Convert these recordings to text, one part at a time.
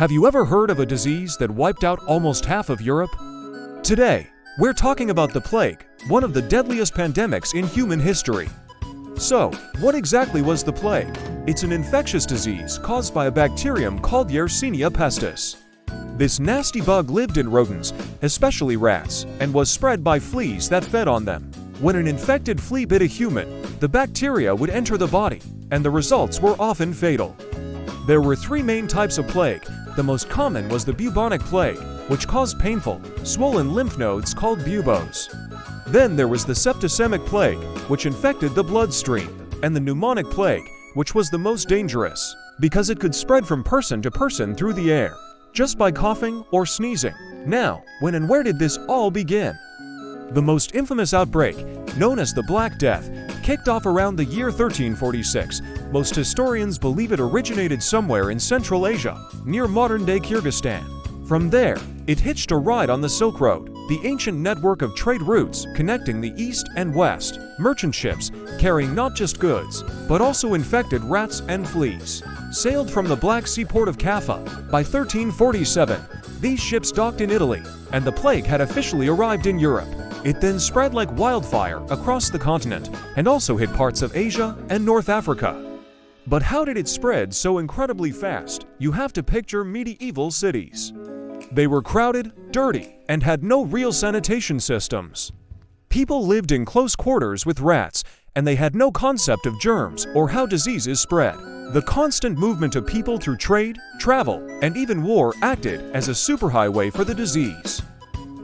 Have you ever heard of a disease that wiped out almost half of Europe? Today, we're talking about the plague, one of the deadliest pandemics in human history. So, what exactly was the plague? It's an infectious disease caused by a bacterium called Yersinia pestis. This nasty bug lived in rodents, especially rats, and was spread by fleas that fed on them. When an infected flea bit a human, the bacteria would enter the body, and the results were often fatal. There were three main types of plague. The most common was the bubonic plague, which caused painful, swollen lymph nodes called buboes. Then there was the septicemic plague, which infected the bloodstream, and the pneumonic plague, which was the most dangerous, because it could spread from person to person through the air, just by coughing or sneezing. Now, when and where did this all begin? The most infamous outbreak, known as the Black Death, kicked off around the year 1346. Most historians believe it originated somewhere in Central Asia, near modern-day Kyrgyzstan. From there, it hitched a ride on the Silk Road, the ancient network of trade routes connecting the East and West. Merchant ships, carrying not just goods, but also infected rats and fleas, sailed from the Black Sea port of Kaffa. By 1347, these ships docked in Italy, and the plague had officially arrived in Europe. It then spread like wildfire across the continent, and also hit parts of Asia and North Africa. But how did it spread so incredibly fast? You have to picture medieval cities. They were crowded, dirty, and had no real sanitation systems. People lived in close quarters with rats, and they had no concept of germs or how diseases spread. The constant movement of people through trade, travel, and even war acted as a superhighway for the disease.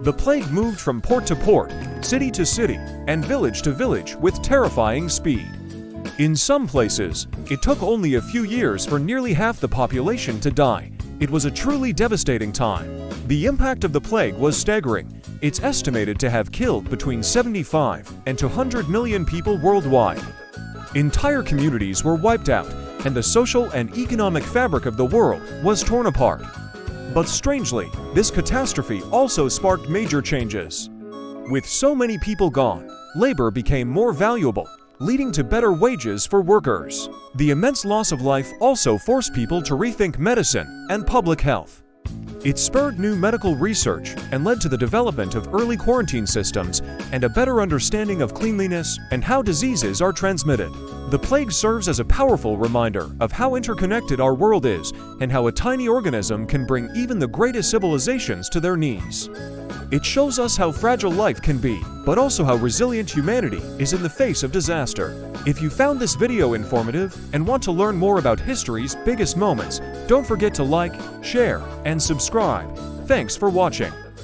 The plague moved from port to port, city to city, and village to village with terrifying speed. In some places, it took only a few years for nearly half the population to die. It was a truly devastating time. The impact of the plague was staggering. It's estimated to have killed between 75 and 200 million people worldwide. Entire communities were wiped out, and the social and economic fabric of the world was torn apart. But strangely, this catastrophe also sparked major changes. With so many people gone, labor became more valuable, leading to better wages for workers. The immense loss of life also forced people to rethink medicine and public health. It spurred new medical research and led to the development of early quarantine systems and a better understanding of cleanliness and how diseases are transmitted. The plague serves as a powerful reminder of how interconnected our world is and how a tiny organism can bring even the greatest civilizations to their knees. It shows us how fragile life can be, but also how resilient humanity is in the face of disaster. If you found this video informative and want to learn more about history's biggest moments, don't forget to like, share, and subscribe. Thanks for watching.